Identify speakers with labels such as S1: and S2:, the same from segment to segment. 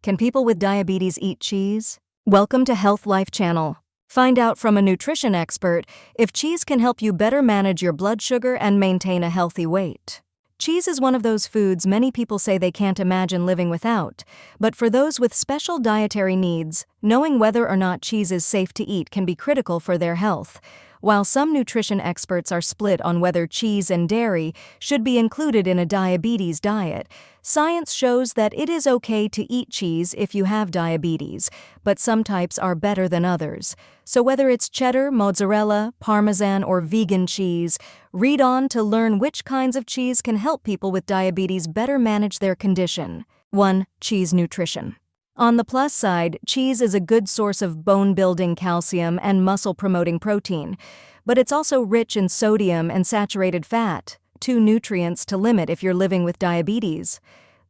S1: Can people with diabetes eat cheese? Welcome to Health Life Channel. Find out from a nutrition expert if cheese can help you better manage your blood sugar and maintain a healthy weight. Cheese is one of those foods many people say they can't imagine living without, but for those with special dietary needs, knowing whether or not cheese is safe to eat can be critical for their health. While some nutrition experts are split on whether cheese and dairy should be included in a diabetes diet, science shows that it is okay to eat cheese if you have diabetes, but some types are better than others. So whether it's cheddar, mozzarella, Parmesan, or vegan cheese, read on to learn which kinds of cheese can help people with diabetes better manage their condition. 1. Cheese nutrition. On the plus side, cheese is a good source of bone-building calcium and muscle-promoting protein, but it's also rich in sodium and saturated fat, two nutrients to limit if you're living with diabetes.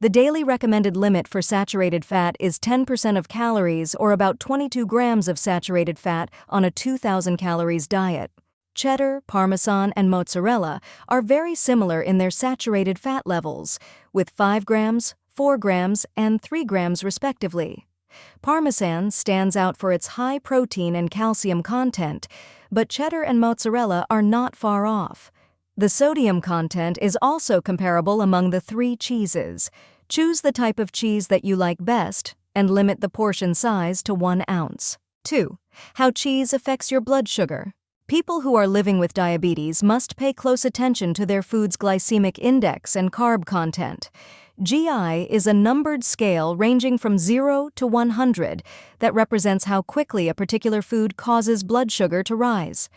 S1: The daily recommended limit for saturated fat is 10% of calories, or about 22 grams of saturated fat on a 2,000 calories diet. Cheddar, Parmesan, and mozzarella are very similar in their saturated fat levels, with 5 grams, 4 grams, and 3 grams respectively. Parmesan stands out for its high protein and calcium content, but cheddar and mozzarella are not far off. The sodium content is also comparable among the three cheeses. Choose the type of cheese that you like best and limit the portion size to 1 ounce. 2. How cheese affects your blood sugar. People who are living with diabetes must pay close attention to their food's glycemic index and carb content. GI is a numbered scale ranging from 0 to 100 that represents how quickly a particular food causes blood sugar to rise.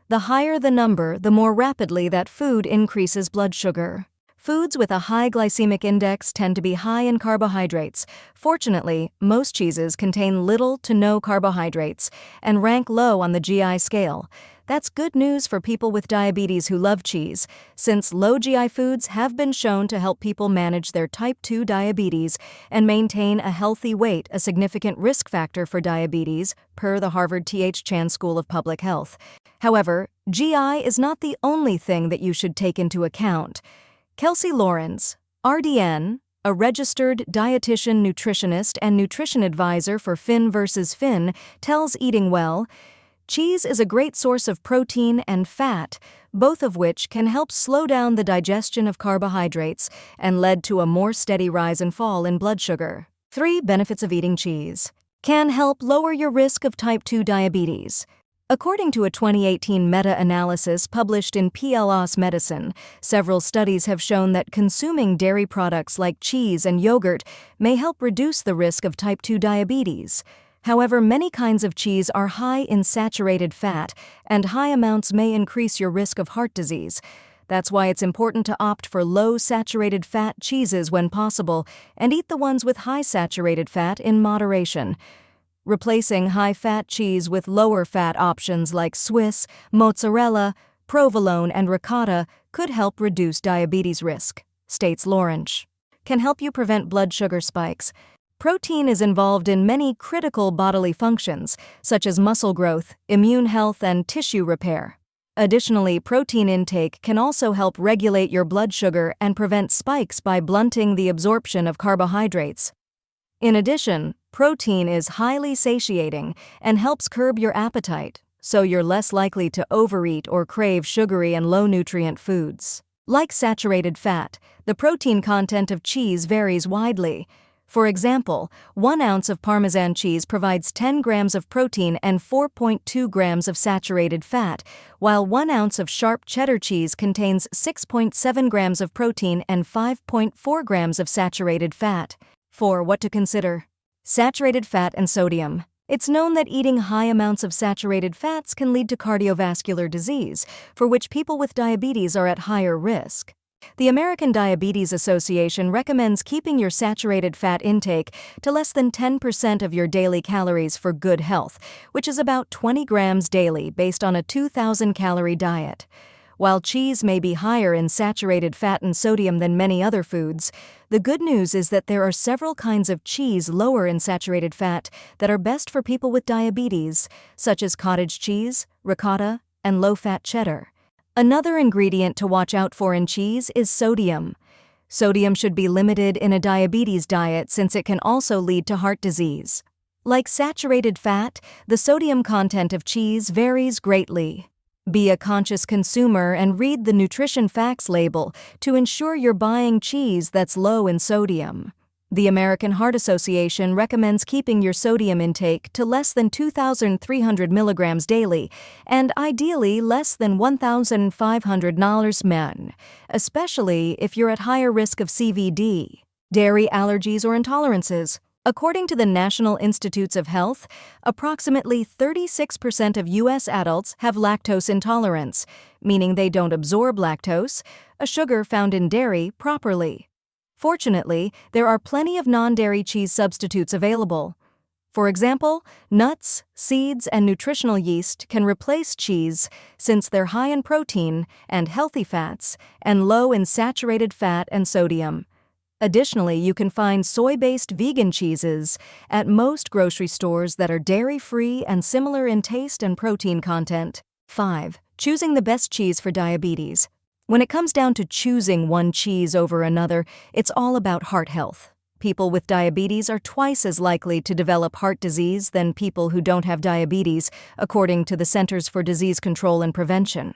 S1: The higher the number, the more rapidly that food increases blood sugar. Foods with a high glycemic index tend to be high in carbohydrates. Fortunately, most cheeses contain little to no carbohydrates and rank low on the GI scale. That's good news for people with diabetes who love cheese, since low GI foods have been shown to help people manage their type 2 diabetes and maintain a healthy weight, a significant risk factor for diabetes, per the Harvard T.H. Chan School of Public Health. However, GI is not the only thing that you should take into account. Kelsey Lawrence, RDN, a registered dietitian, nutritionist, and nutrition advisor for Fin vs. Fin, tells Eating Well, cheese is a great source of protein and fat, both of which can help slow down the digestion of carbohydrates and lead to a more steady rise and fall in blood sugar. 3. Benefits of eating cheese. Can help lower your risk of type 2 diabetes. According to a 2018 meta-analysis published in PLOS Medicine, several studies have shown that consuming dairy products like cheese and yogurt may help reduce the risk of type 2 diabetes. However, many kinds of cheese are high in saturated fat, and high amounts may increase your risk of heart disease. That's why it's important to opt for low saturated fat cheeses when possible, and eat the ones with high saturated fat in moderation. Replacing high-fat cheese with lower-fat options like Swiss, mozzarella, provolone, and ricotta could help reduce diabetes risk, states Lawrence. Can help you prevent blood sugar spikes. Protein is involved in many critical bodily functions, such as muscle growth, immune health, and tissue repair. Additionally, protein intake can also help regulate your blood sugar and prevent spikes by blunting the absorption of carbohydrates. In addition, protein is highly satiating and helps curb your appetite, so you're less likely to overeat or crave sugary and low-nutrient foods. Like saturated fat, the protein content of cheese varies widely. For example, 1 ounce of Parmesan cheese provides 10 grams of protein and 4.2 grams of saturated fat, while 1 ounce of sharp cheddar cheese contains 6.7 grams of protein and 5.4 grams of saturated fat. 4. What to consider. Saturated fat and sodium. It's known that eating high amounts of saturated fats can lead to cardiovascular disease, for which people with diabetes are at higher risk. The American Diabetes Association recommends keeping your saturated fat intake to less than 10% of your daily calories for good health, which is about 20 grams daily based on a 2,000-calorie diet. While cheese may be higher in saturated fat and sodium than many other foods, the good news is that there are several kinds of cheese lower in saturated fat that are best for people with diabetes, such as cottage cheese, ricotta, and low-fat cheddar. Another ingredient to watch out for in cheese is sodium. Sodium should be limited in a diabetes diet since it can also lead to heart disease. Like saturated fat, the sodium content of cheese varies greatly. Be a conscious consumer and read the nutrition facts label to ensure you're buying cheese that's low in sodium. The American Heart Association recommends keeping your sodium intake to less than 2,300 milligrams daily and ideally less than 1,500 mg, especially if you're at higher risk of CVD, dairy allergies or intolerances. According to the National Institutes of Health, approximately 36% of U.S. adults have lactose intolerance, meaning they don't absorb lactose, a sugar found in dairy, properly. Fortunately, there are plenty of non-dairy cheese substitutes available. For example, nuts, seeds, and nutritional yeast can replace cheese since they're high in protein and healthy fats and low in saturated fat and sodium. Additionally, you can find soy-based vegan cheeses at most grocery stores that are dairy-free and similar in taste and protein content. 5. Choosing the best cheese for diabetes. When it comes down to choosing one cheese over another, it's all about heart health. People with diabetes are twice as likely to develop heart disease than people who don't have diabetes, according to the Centers for Disease Control and Prevention.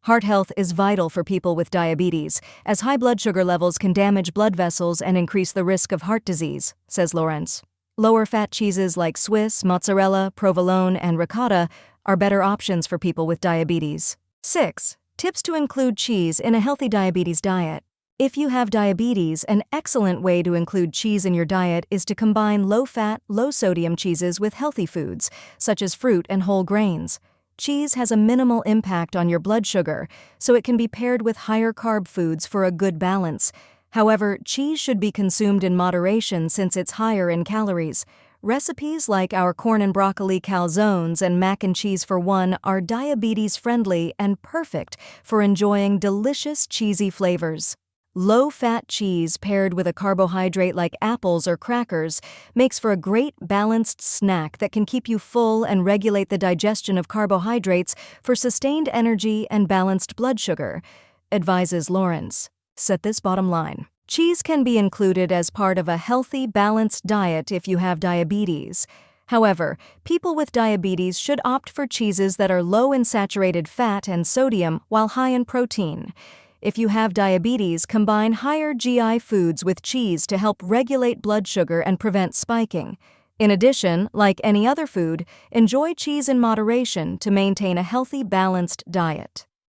S1: Heart health is vital for people with diabetes, as high blood sugar levels can damage blood vessels and increase the risk of heart disease, says Lawrence. Lower-fat cheeses like Swiss, mozzarella, provolone, and ricotta are better options for people with diabetes. 6. Tips to include cheese in a healthy diabetes diet. If you have diabetes, an excellent way to include cheese in your diet is to combine low-fat, low-sodium cheeses with healthy foods, such as fruit and whole grains. Cheese has a minimal impact on your blood sugar, so it can be paired with higher carb foods for a good balance. However, cheese should be consumed in moderation since it's higher in calories. Recipes like our corn and broccoli calzones and mac and cheese for one are diabetes-friendly and perfect for enjoying delicious cheesy flavors. Low-fat cheese paired with a carbohydrate like apples or crackers makes for a great balanced snack that can keep you full and regulate the digestion of carbohydrates for sustained energy and balanced blood sugar, advises Lawrence. Set this bottom line. Cheese can be included as part of a healthy, balanced diet if you have diabetes. However, people with diabetes should opt for cheeses that are low in saturated fat and sodium while high in protein. If you have diabetes, combine higher GI foods with cheese to help regulate blood sugar and prevent spiking. In addition, like any other food, enjoy cheese in moderation to maintain a healthy, balanced diet.